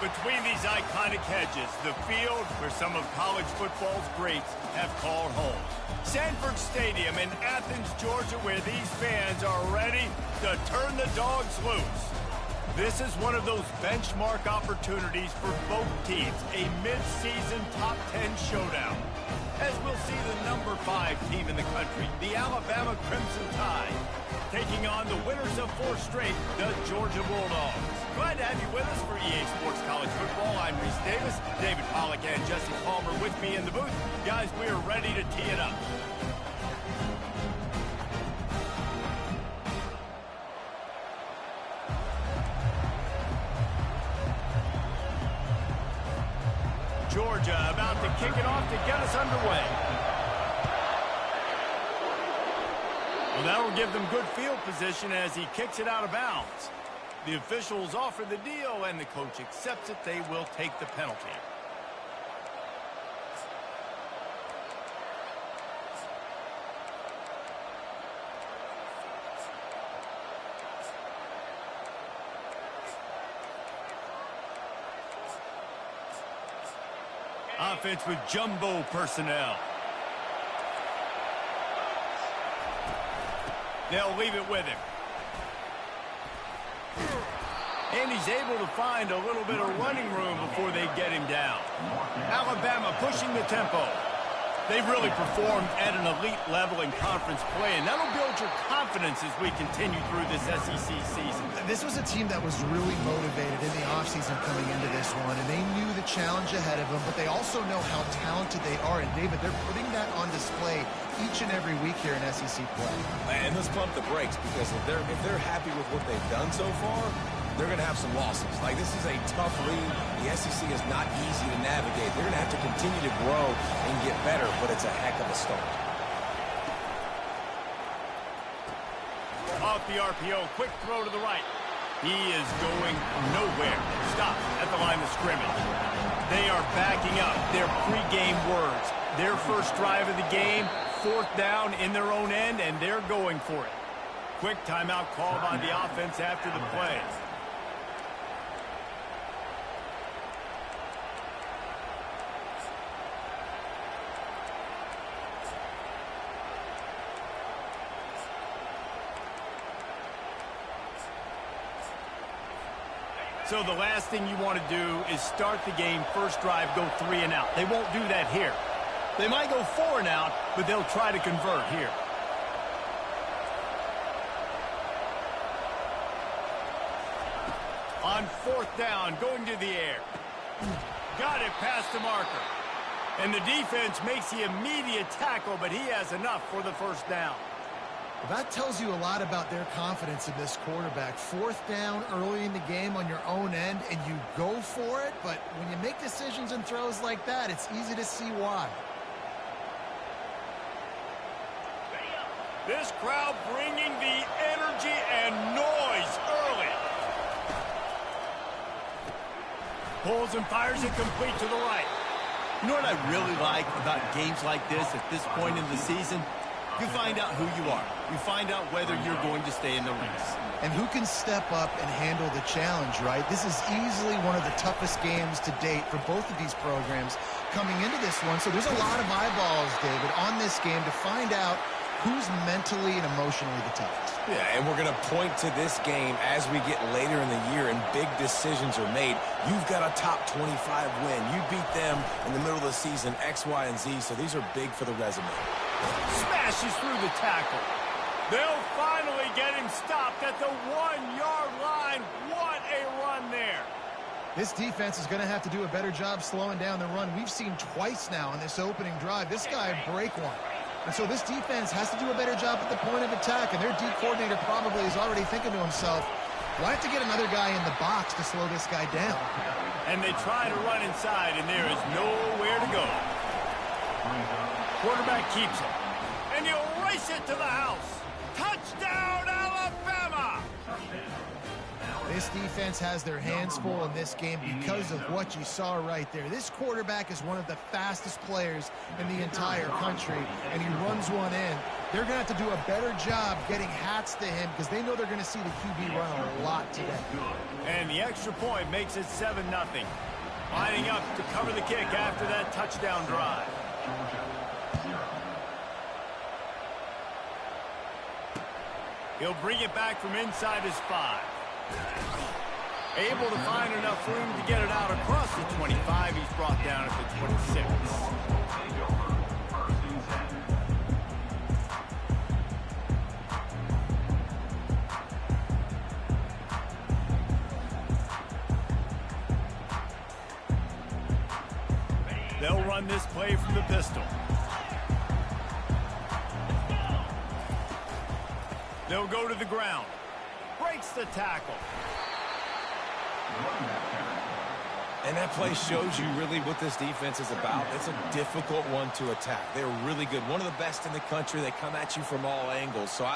Between these iconic hedges, the field where some of college football's greats have called home. Sanford Stadium in Athens, Georgia, where these fans are ready to turn the dogs loose. This is one of those benchmark opportunities for both teams, a mid-season top 10 showdown. As we'll see the number 5 team in the country, the Alabama Crimson Tide, taking on the winners of 4 straight, the Georgia Bulldogs. Glad to have you with us for EA Sports College Football. I'm Reese Davis, David Pollack and Jesse Palmer with me in the booth. Guys, we are ready to tee it up. Georgia about to kick it off to get us underway. Well, that will give them good field position as he kicks it out of bounds. The officials offer the deal, and the coach accepts it. They will take the penalty. Offense with jumbo personnel. They'll leave it with him. And he's able to find a little bit of running room before they get him down. Alabama pushing the tempo. They've really performed at an elite level in conference play, and that'll build your confidence as we continue through this SEC season. This was a team that was really motivated in the offseason coming into this one, and they knew the challenge ahead of them, but they also know how talented they are. And, David, they're putting that on display each and every week here in SEC play. And let's pump the brakes, because if they're happy with what they've done so far, they're going to have some losses. Like, this is a tough league. The SEC is not easy to navigate. They're going to have to continue to grow and get better, but it's a heck of a start. Off the RPO, quick throw to the right. He is going nowhere. Stop at the line of scrimmage. They are backing up their pregame words. Their first drive of the game, 4th down in their own end, and they're going for it. Quick timeout call by the offense after the play. So the last thing you want to do is start the game, first drive, go 3 and out. They won't do that here. They might go 4 and out, but they'll try to convert here. On 4th down, going to the air. Got it past the marker. And the defense makes the immediate tackle, but he has enough for the first down. Well, that tells you a lot about their confidence in this quarterback. 4th down early in the game on your own end, and you go for it. But when you make decisions and throws like that, it's easy to see why. This crowd bringing the energy and noise early. Pulls and fires it complete to the right. You know what I really like about games like this at this point in the season? You find out who you are. You find out whether you're going to stay in the race. And who can step up and handle the challenge, right? This is easily one of the toughest games to date for both of these programs coming into this one. So there's a lot of eyeballs, David, on this game to find out who's mentally and emotionally the toughest. Yeah, and we're going to point to this game as we get later in the year and big decisions are made. You've got a top 25 win. You beat them in the middle of the season, X, Y, and Z, so these are big for the resume. Smashes through the tackle. They'll finally get him stopped at the 1-yard line. What a run there. This defense is going to have to do a better job slowing down the run. We've seen twice now in this opening drive. This guy break one. And so this defense has to do a better job at the point of attack. And their D coordinator probably is already thinking to himself, do I have to get another guy in the box to slow this guy down? And they try to run inside, and there is nowhere to go. Quarterback keeps it. And he'll race it to the house. Touchdown, Alabama! This defense has their hands full in this game because of what you saw right there. This quarterback is one of the fastest players in the entire country, and he runs one in. They're going to have to do a better job getting hats to him because they know they're going to see the QB run a lot today. And the extra point makes it 7-0. Lining up to cover the kick after that touchdown drive. He'll bring it back from inside his 5. Able to find enough room to get it out across the 25. He's brought down at the 26. They'll run this play from the pistol. They'll go to the ground. Breaks the tackle. And that play shows you really what this defense is about. It's a difficult one to attack. They're really good. One of the best in the country. They come at you from all angles. So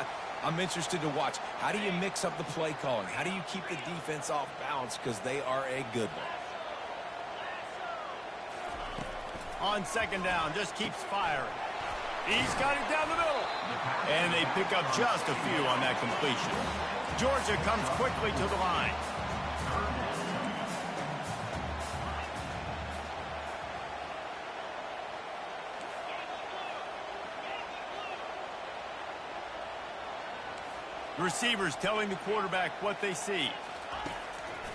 I'm interested to watch. How do you mix up the play calling? How do you keep the defense off balance? Because they are a good one. On second down, just keeps firing. He's got it down the middle. And they pick up just a few on that completion. Georgia comes quickly to the line. Receivers telling the quarterback what they see.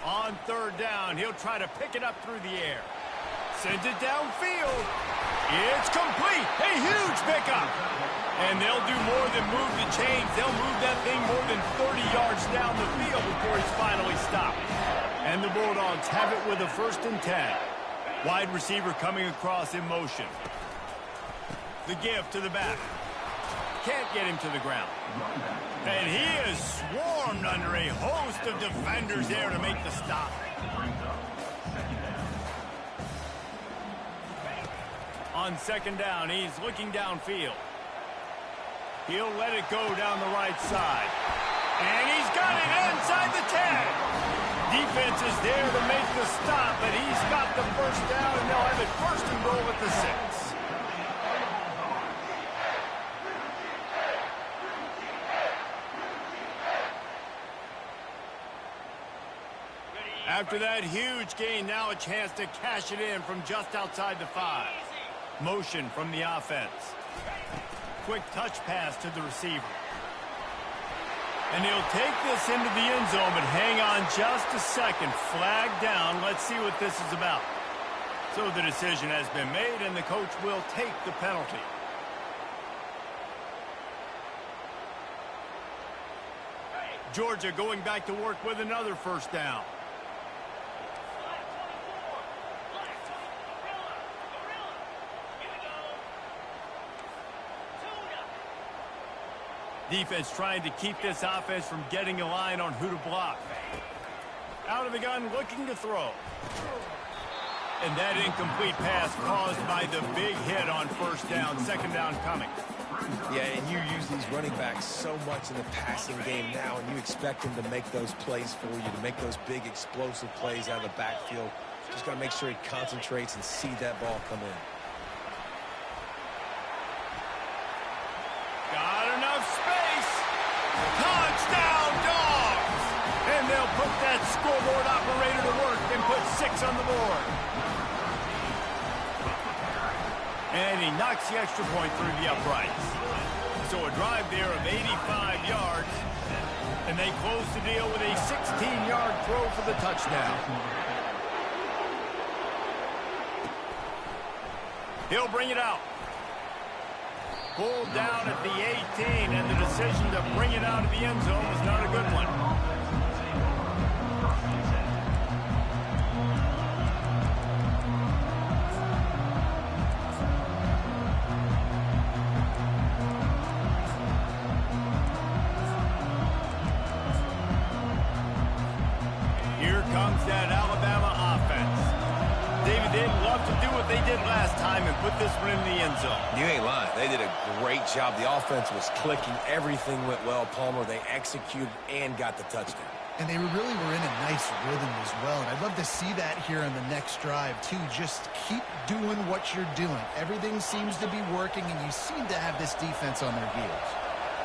On third down, he'll try to pick it up through the air. Sends it downfield. It's complete. A huge pickup. And they'll do more than move the chains. They'll move that thing more than 30 yards down the field before he's finally stopped. And the Bulldogs have it with a 1st and 10. Wide receiver coming across in motion. The give to the back. Can't get him to the ground. And he is swarmed under a host of defenders there to make the stop. On second down, he's looking downfield. He'll let it go down the right side. And he's got it inside the 10. Defense is there to make the stop, but he's got the first down, and they'll have it 1st and goal at the 6. After that huge gain, now a chance to cash it in from just outside the 5. Motion from the offense. Quick touch pass to the receiver. And he'll take this into the end zone, but hang on just a second. Flag down. Let's see what this is about. So the decision has been made, and the coach will take the penalty. Georgia going back to work with another 1st down. Defense trying to keep this offense from getting a line on who to block. Out of the gun, looking to throw. And that incomplete pass caused by the big hit on 1st down. 2nd down coming. Yeah, and you use these running backs so much in the passing game now, and you expect them to make those plays for you, to make those big explosive plays out of the backfield. Just got to make sure he concentrates and see that ball come in. Got enough space. Touchdown, Dogs! And they'll put that scoreboard operator to work and put 6 on the board. And he knocks the extra point through the uprights. So a drive there of 85 yards. And they close the deal with a 16-yard throw for the touchdown. He'll bring it out. Pulled down at the 18, and the decision to bring it out of the end zone was not a good one. Here comes that Alabama offense. David, they'd love to do what they did last time and put this one in the end zone. You ain't lying. They did a great job. The offense was clicking. Everything went well, Palmer. They executed and got the touchdown. And they really were in a nice rhythm as well. And I'd love to see that here in the next drive, too. Just keep doing what you're doing. Everything seems to be working, and you seem to have this defense on their heels.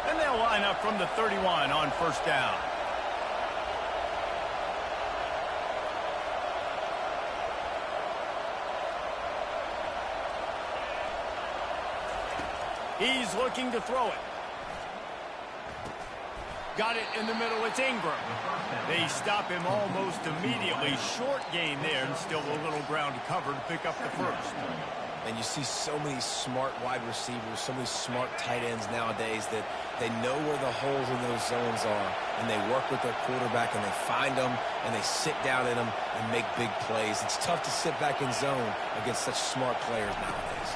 And they'll line up from the 31 on first down. He's looking to throw it. Got it in the middle. It's Ingram. They stop him almost immediately. Short gain there, and still a little ground to cover to pick up the first. And you see so many smart wide receivers, so many smart tight ends nowadays that they know where the holes in those zones are, and they work with their quarterback, and they find them, and they sit down in them and make big plays. It's tough to sit back in zone against such smart players nowadays.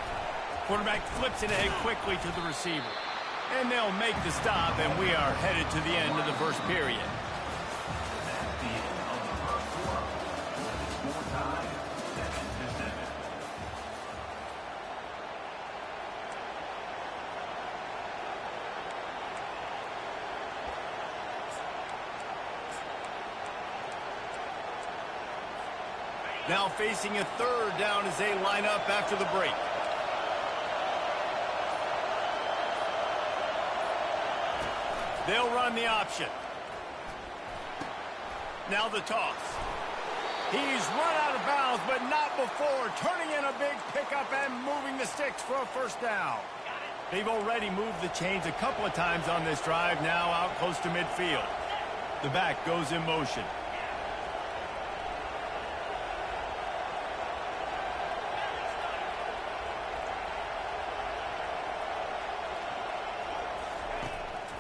Quarterback flips it ahead quickly to the receiver. And they'll make the stop, and we are headed to the end of the first period. Now facing a third down as they line up after the break. They'll run the option. Now the toss. He's run out of bounds, but not before turning in a big pickup and moving the sticks for a first down. They've already moved the chains a couple of times on this drive, now out close to midfield. The back goes in motion.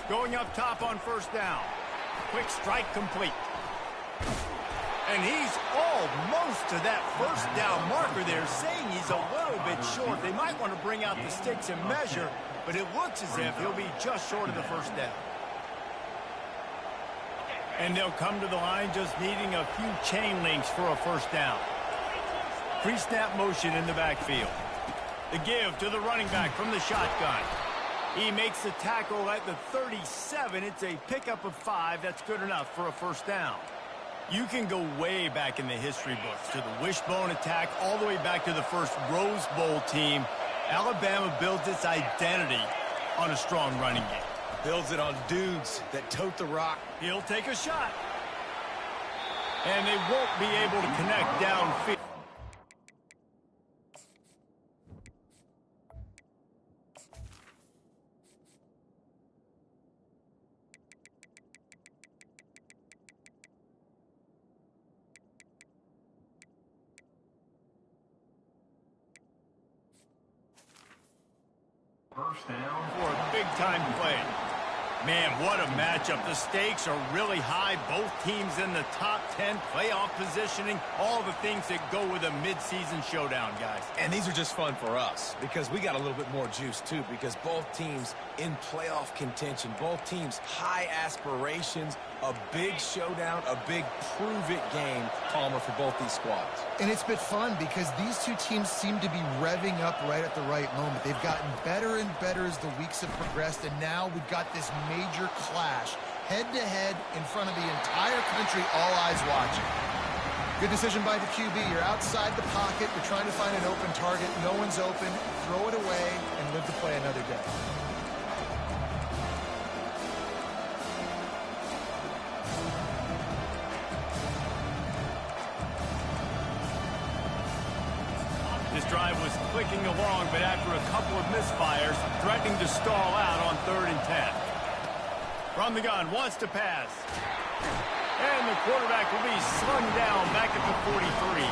Going up top on first down. Quick strike complete. And he's almost to that first down marker there, saying he's a little bit short. They might want to bring out the sticks and measure, but it looks as if he'll be just short of the first down. And they'll come to the line just needing a few chain links for a first down. Pre-snap motion in the backfield. The give to the running back from the shotgun. He makes the tackle at the 37. It's a pickup of 5. That's good enough for a first down. You can go way back in the history books to the wishbone attack all the way back to the first Rose Bowl team. Alabama builds its identity on a strong running game. Builds it on dudes that tote the rock. He'll take a shot. And they won't be able to connect downfield. First down For a big-time play. Man, what a matchup. The stakes are really high. Both teams in the top 10, playoff positioning, all the things that go with a midseason showdown, guys. And these are just fun for us because we got a little bit more juice, too, because both teams in playoff contention, both teams high aspirations, a big showdown, a big prove-it game, Palmer, for both these squads. And it's been fun because these two teams seem to be revving up right at the right moment. They've gotten better and better as the weeks have progressed, and now we've got this major clash head-to-head in front of the entire country, all eyes watching. Good decision by the QB. You're outside the pocket. You're trying to find an open target. No one's open. Throw it away and live to play another day. This drive was clicking along, but after a couple of misfires, threatening to stall out on 3rd and 10. From the gun, wants to pass. And the quarterback will be slung down back at the 43.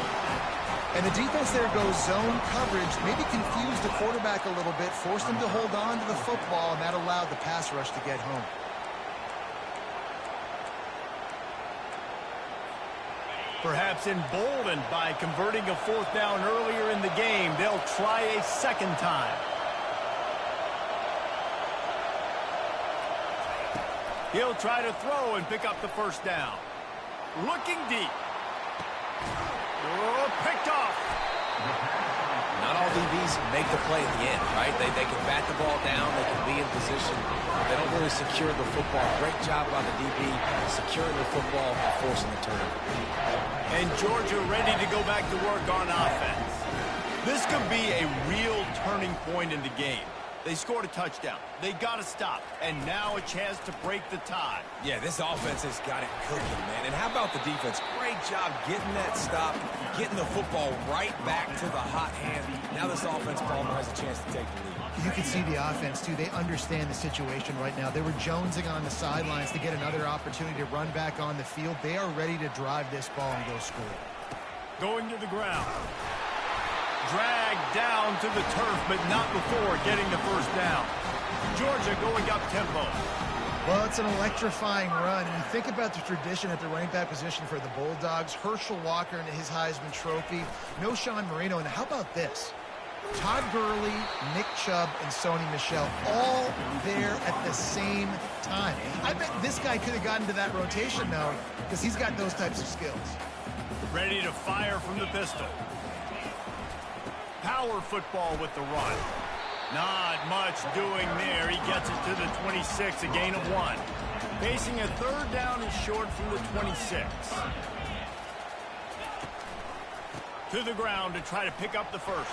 And the defense there goes zone coverage, maybe confused the quarterback a little bit, forced him to hold on to the football, and that allowed the pass rush to get home. Perhaps emboldened by converting a 4th down earlier in the game, they'll try a second time. He'll try to throw and pick up the first down. Looking deep. Oh, picked off. Not all DBs make the play at the end, right? They can bat the ball down. They can be in position. They don't really secure the football. Great job by the DB securing the football and forcing the turnover. And Georgia ready to go back to work on offense. This could be a real turning point in the game. They scored a touchdown. They got to stop. And now a chance to break the tie. Yeah, this offense has got it cooking, man. And how about the defense? Great job getting that stop, getting the football right back to the hot hand. Now this offense, Palmer, has a chance to take the lead. You can see the offense, too. They understand the situation right now. They were jonesing on the sidelines to get another opportunity to run back on the field. They are ready to drive this ball and go score. Going to the ground. Dragged down to the turf, but not before getting the first down. Georgia going up tempo. Well, it's an electrifying run. And you think about the tradition at the running back position for the Bulldogs. Herschel Walker and his Heisman Trophy. No Sean Marino. And how about this? Todd Gurley, Nick Chubb, and Sony Michel all there at the same time. I bet this guy could have gotten to that rotation, though, because he's got those types of skills. Ready to fire from the pistol. Power football with the run. Not much doing there. He gets it to the 26, a gain of 1. Facing a third down and short from the 26. To the ground to try to pick up the first.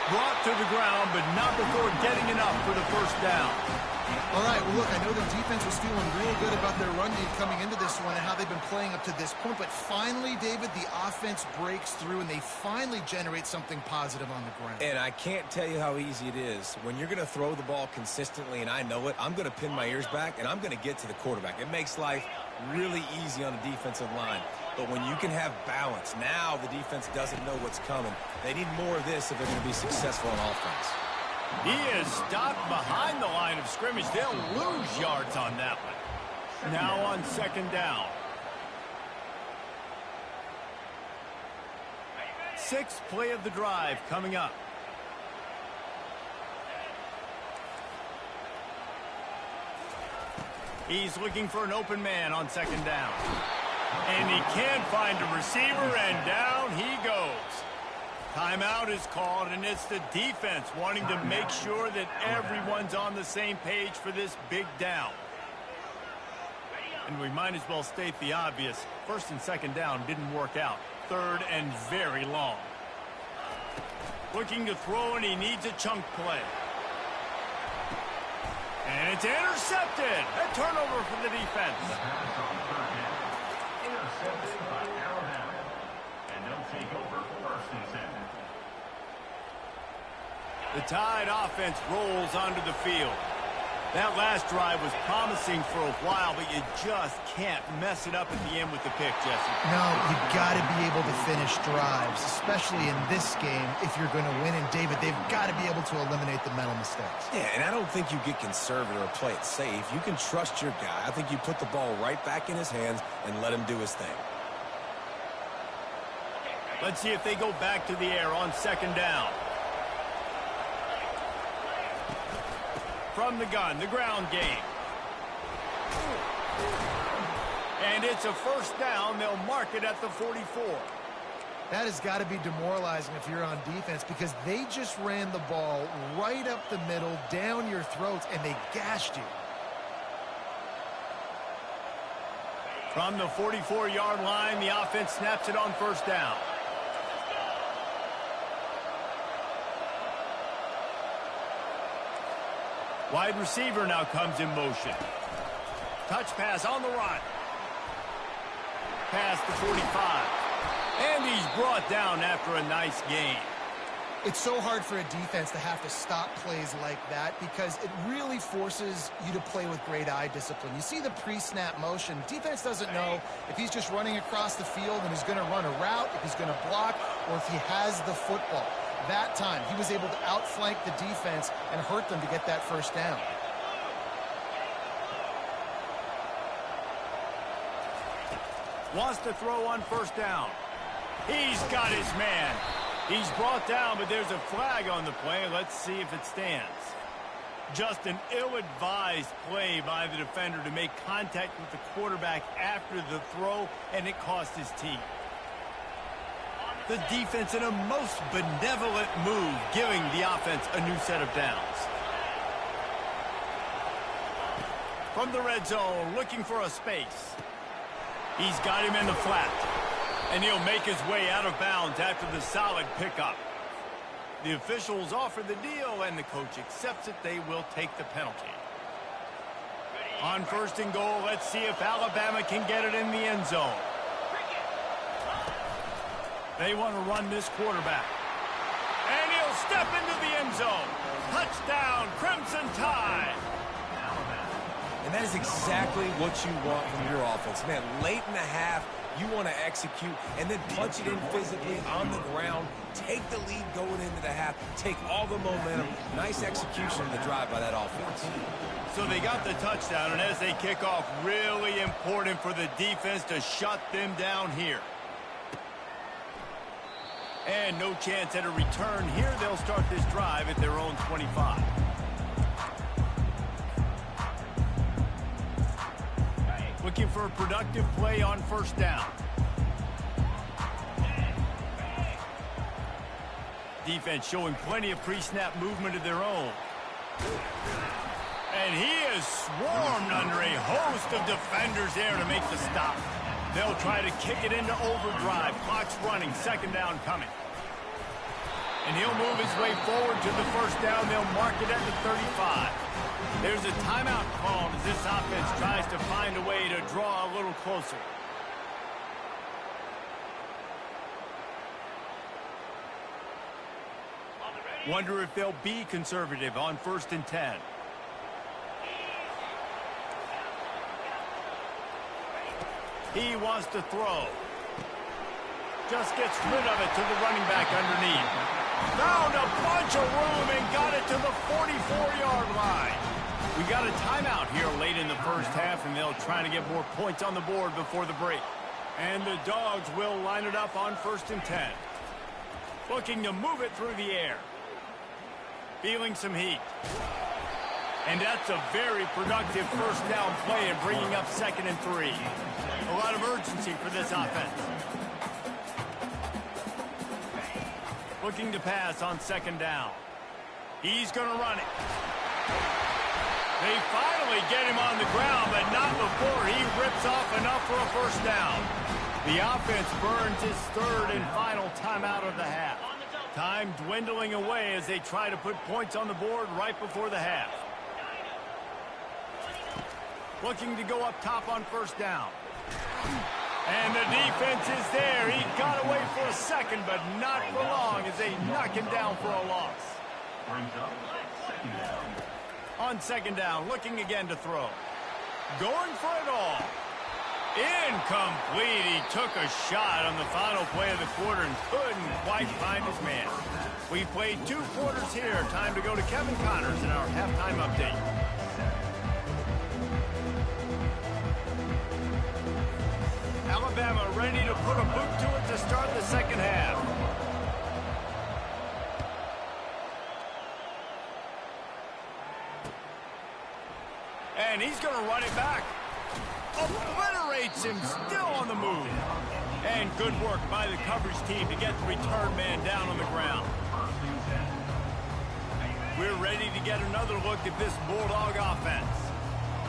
Brought to the ground, but not before getting enough for the first down. All right, well, look, I know the defense was feeling real good about their run game coming into this one and how they've been playing up to this point, but finally, David, the offense breaks through and they finally generate something positive on the ground. And I can't tell you how easy it is. When you're going to throw the ball consistently, and I know it, I'm going to pin my ears back, and I'm going to get to the quarterback. It makes life really easy on the defensive line. But when you can have balance, now the defense doesn't know what's coming. They need more of this if they're going to be successful on offense. He is stopped behind the line of scrimmage. They'll lose yards on that one. Now on second down. 6th play of the drive coming up. He's looking for an open man on second down. And he can't find a receiver, and down he goes. Timeout is called, and it's the defense wanting to make sure that everyone's on the same page for this big down. And we might as well state the obvious. First and second down didn't work out. Third and very long. Looking to throw, and he needs a chunk play. And it's intercepted. A turnover for the defense. Intercepted by Alabama. And they'll take over first and 10. The Tide offense rolls onto the field. That last drive was promising for a while, but you just can't mess it up at the end with the pick, Jesse. No, you got to be able to finish drives, especially in this game if you're going to win. And, David, they've got to be able to eliminate the mental mistakes. Yeah, and I don't think you get conservative or play it safe. You can trust your guy. I think you put the ball right back in his hands and let him do his thing. Let's see if they go back to the air on second down. From the gun, the ground game. And it's a first down. They'll mark it at the 44. That has got to be demoralizing if you're on defense because they just ran the ball right up the middle, down your throats, and they gashed you. From the 44-yard line, the offense snaps it on first down. Wide receiver now comes in motion. Touch pass on the run. Past the 45. And he's brought down after a nice gain. It's so hard for a defense to have to stop plays like that because it really forces you to play with great eye discipline. You see the pre-snap motion. Defense doesn't know if he's just running across the field and he's going to run a route, if he's going to block, or if he has the football. That time, he was able to outflank the defense and hurt them to get that first down. Wants to throw on first down. He's got his man. He's brought down, but there's a flag on the play. Let's see if it stands. Just an ill-advised play by the defender to make contact with the quarterback after the throw, and it cost his team. The defense in a most benevolent move, giving the offense a new set of downs. From the red zone, looking for a space. He's got him in the flat. And he'll make his way out of bounds after the solid pickup. The officials offer the deal, and the coach accepts it. They will take the penalty. On 1st and goal, let's see if Alabama can get it in the end zone. They want to run this quarterback. And he'll step into the end zone. Touchdown, Crimson Tide. And that is exactly what you want from your offense. Man, late in the half, you want to execute and then punch it in physically on the ground. Take the lead going into the half. Take all the momentum. Nice execution in the drive by that offense. So they got the touchdown, and as they kick off, really important for the defense to shut them down here. And no chance at a return here. They'll start this drive at their own 25. Looking for a productive play on 1st down. Defense showing plenty of pre-snap movement of their own. And he is swarmed under a host of defenders there to make the stop. They'll try to kick it into overdrive. Clock's running. 2nd down coming. And he'll move his way forward to the 1st down. They'll mark it at the 35. There's a timeout called as this offense tries to find a way to draw a little closer. Wonder if they'll be conservative on 1st and 10. He wants to throw. Just gets rid of it to the running back underneath. Found a bunch of room and got it to the 44-yard line. We got a timeout here late in the 1st half, and they'll try to get more points on the board before the break. And the Dogs will line it up on 1st and 10. Looking to move it through the air. Feeling some heat. And that's a very productive 1st down play and bringing up 2nd and 3. A lot of urgency for this offense. Looking to pass on 2nd down. He's going to run it. They finally get him on the ground, but not before he rips off enough for a 1st down. The offense burns his 3rd and final timeout of the half. Time dwindling away as they try to put points on the board right before the half. Looking to go up top on 1st down. And the defense is there. He got away for a second, but not for long as they knock him down for a loss. On 2nd down, looking again to throw. Going for it all. Incomplete. He took a shot on the final play of the quarter and couldn't quite find his man. We played 2 quarters here. Time to go to Kevin Connors in our halftime update. Alabama ready to put a boot to it to start the 2nd half. And he's going to run it back. Obliterates him, still on the move. And good work by the coverage team to get the return man down on the ground. We're ready to get another look at this Bulldog offense.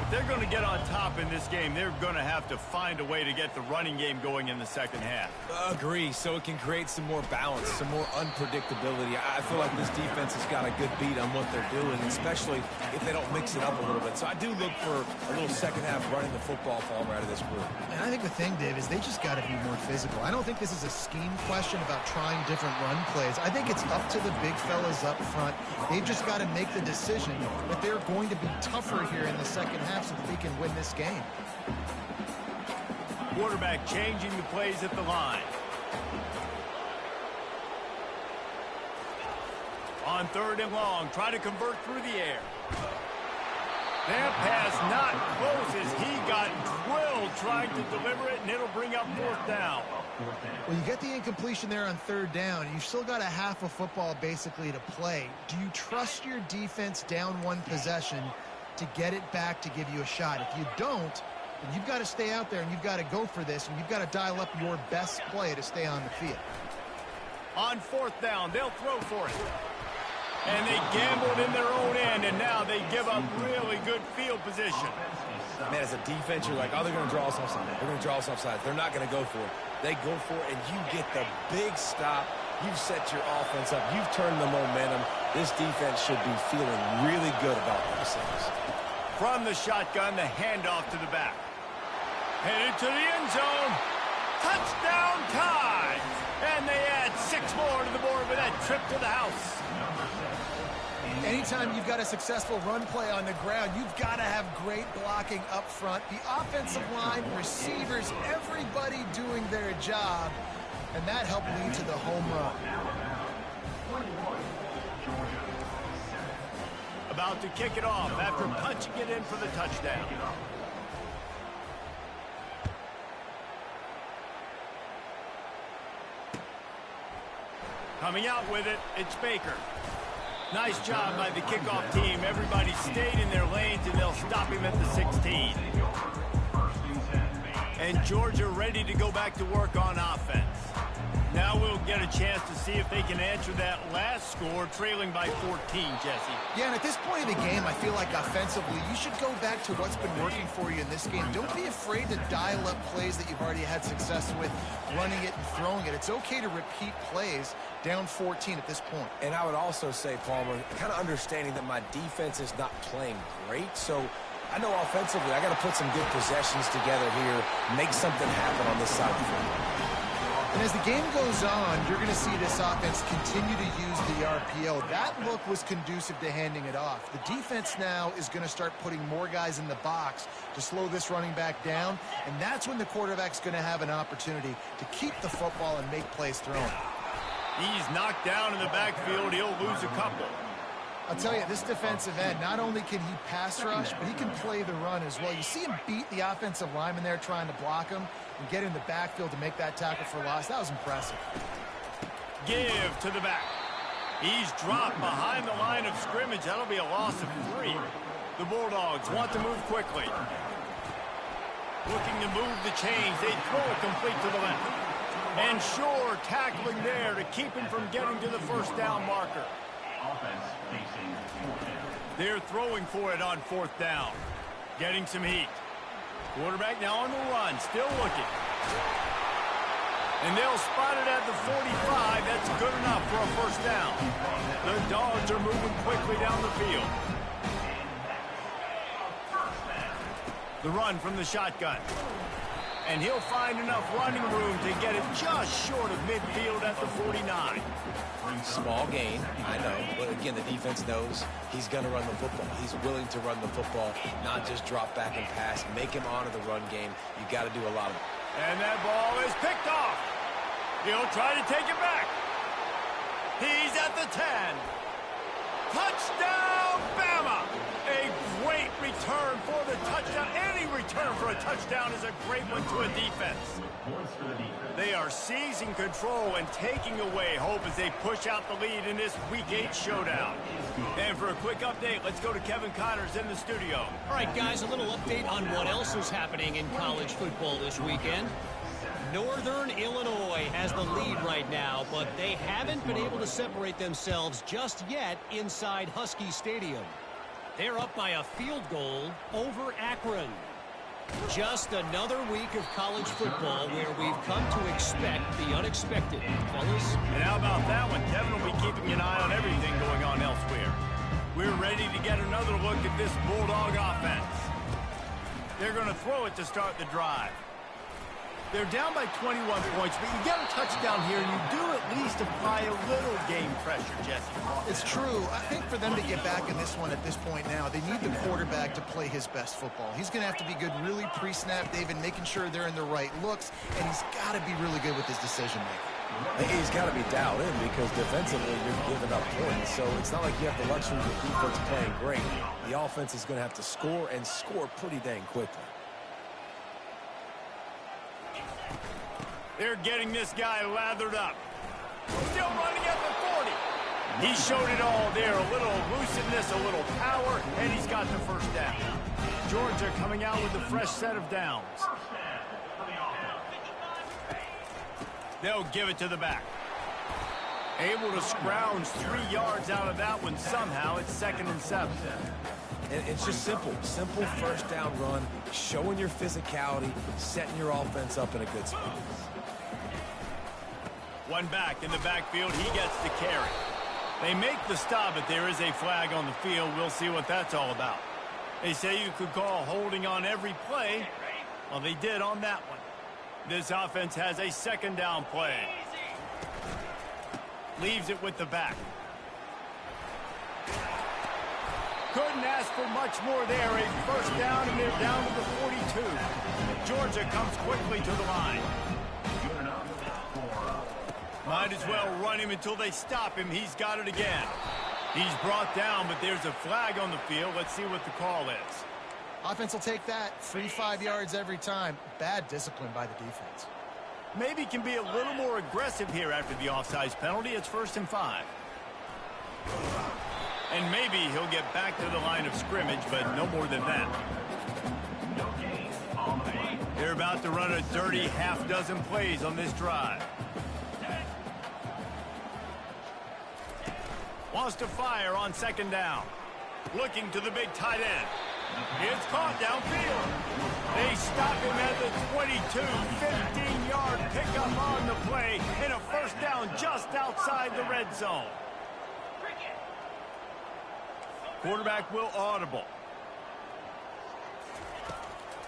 If they're going to get on top in this game, they're going to have to find a way to get the running game going in the 2nd half. Agree, so it can create some more balance, some more unpredictability. I feel like this defense has got a good beat on what they're doing, especially if they don't mix it up a little bit. So I do look for a little 2nd half running the football ball out of this group. And I think the thing, Dave, is they just got to be more physical. I don't think this is a scheme question about trying different run plays. I think it's up to the big fellas up front. They've just got to make the decision that they're going to be tougher here in the 2nd half so that they can win this game. Quarterback changing the plays at the line. On 3rd and long, try to convert through the air. That pass not close as he got drilled trying to deliver it, and it'll bring up 4th down. Well, you get the incompletion there on 3rd down. You've still got a half of football basically to play. Do you trust your defense down 1 possession to get it back to give you a shot? If you don't, then you've got to stay out there and you've got to go for this, and you've got to dial up your best play to stay on the field. On 4th down, they'll throw for it. And they gambled in their own end, and now they give up really good field position. Man, as a defense, you're like, oh, they're going to draw us offside. They're going to draw us offside. They're not going to go for it. They go for it, and you get the big stop. You've set your offense up. You've turned the momentum. This defense should be feeling really good about themselves. From the shotgun, the handoff to the back. Headed to the end zone. Touchdown Tide! And they add 6 more to the board with that trip to the house. Anytime you've got a successful run play on the ground, you've got to have great blocking up front. The offensive line, receivers, everybody doing their job. And that helped lead to the home run. About to kick it off after punching it in for the touchdown. Coming out with it, it's Baker. Nice job by the kickoff team. Everybody stayed in their lanes, and they'll stop him at the 16. And Georgia ready to go back to work on offense. Now we'll get a chance to see if they can answer that last score, trailing by 14, Jesse. Yeah, and at this point of the game, I feel like offensively, you should go back to what's been working for you in this game. Don't be afraid to dial up plays that you've already had success with, running it and throwing it. It's okay to repeat plays down 14 at this point. And I would also say, Palmer, kind of understanding that my defense is not playing great, so I know offensively I got to put some good possessions together here, make something happen on this side of the field. And as the game goes on, you're going to see this offense continue to use the RPO. That look was conducive to handing it off. The defense now is going to start putting more guys in the box to slow this running back down, and that's when the quarterback's going to have an opportunity to keep the football and make plays thrown. He's knocked down in the backfield. He'll lose a couple. I'll tell you, this defensive end, not only can he pass rush, but he can play the run as well. You see him beat the offensive lineman there trying to block him and get in the backfield to make that tackle for loss. That was impressive. Give to the back. He's dropped behind the line of scrimmage. That'll be a loss of 3. The Bulldogs want to move quickly. Looking to move the chains. They throw it complete to the left. And Shore tackling there to keep him from getting to the first down marker. They're throwing for it on 4th down. Getting some heat. Quarterback now on the run. Still looking. And they'll spot it at the 45. That's good enough for a first down. The Dogs are moving quickly down the field. The run from the shotgun. And he'll find enough running room to get it just short of midfield at the 49. Small gain, I know. But again, the defense knows he's going to run the football. He's willing to run the football, not just drop back and pass. Make him honor the run game. You got to do a lot of it. And that ball is picked off. He'll try to take it back. He's at the 10. Touchdown, Bama! A great return for the touchdown. Any return for a touchdown is a great one to a defense. They are seizing control and taking away hope as they push out the lead in this Week 8 showdown. And for a quick update, let's go to Kevin Connors in the studio. All right, guys, a little update on what else is happening in college football this weekend. Northern Illinois has the lead right now, but they haven't been able to separate themselves just yet inside Husky Stadium. They're up by a field goal over Akron. Just another week of college football where we've come to expect the unexpected, fellas. And how about that one? Kevin will be keeping an eye on everything going on elsewhere. We're ready to get another look at this Bulldog offense. They're going to throw it to start the drive. They're down by 21 points, but you get a touchdown here, and you do at least apply a little game pressure, Jesse. It's true. I think for them to get back in this one at this point now, they need the quarterback to play his best football. He's going to have to be good really pre-snap, David, making sure they're in the right looks, and he's got to be really good with his decision-making. He's got to be dialed in because defensively you're giving up points. So it's not like you have the luxury of the defense playing great. The offense is going to have to score and score pretty dang quickly. They're getting this guy lathered up. Still running at the 40. He showed it all there. A little elusiveness, a little power, and he's got the first down. Georgia coming out with a fresh set of downs. They'll give it to the back. Able to scrounge 3 yards out of that one somehow. It's 2nd and 7. And it's just simple first down run, showing your physicality, setting your offense up in a good spot. One back in the backfield. He gets the carry. They make the stop, but there is a flag on the field. We'll see what that's all about. They say you could call holding on every play. Well, they did on that one. This offense has a 2nd down play. Leaves it with the back. Couldn't ask for much more there. A 1st down, and they're down to the 42. Georgia comes quickly to the line. Might as well run him until they stop him. He's got it again. He's brought down, but there's a flag on the field. Let's see what the call is. Offense will take that. Free 5 yards every time. Bad discipline by the defense. Maybe can be a little more aggressive here after the offsides penalty. It's 1st and 5. And maybe he'll get back to the line of scrimmage, but no more than that. They're about to run a dirty half-dozen plays on this drive. Wants to fire on 2nd down. Looking to the big tight end. It's caught downfield. They stop him at the 22. 15-yard pickup on the play, and a 1st down just outside the red zone. Quarterback will audible.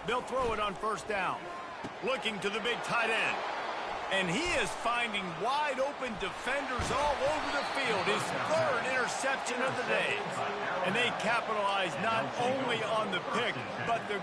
They'll throw it on 1st down. Looking to the big tight end. And he is finding wide-open defenders all over the field. His 3rd interception of the day. And they capitalize not only on the pick, but the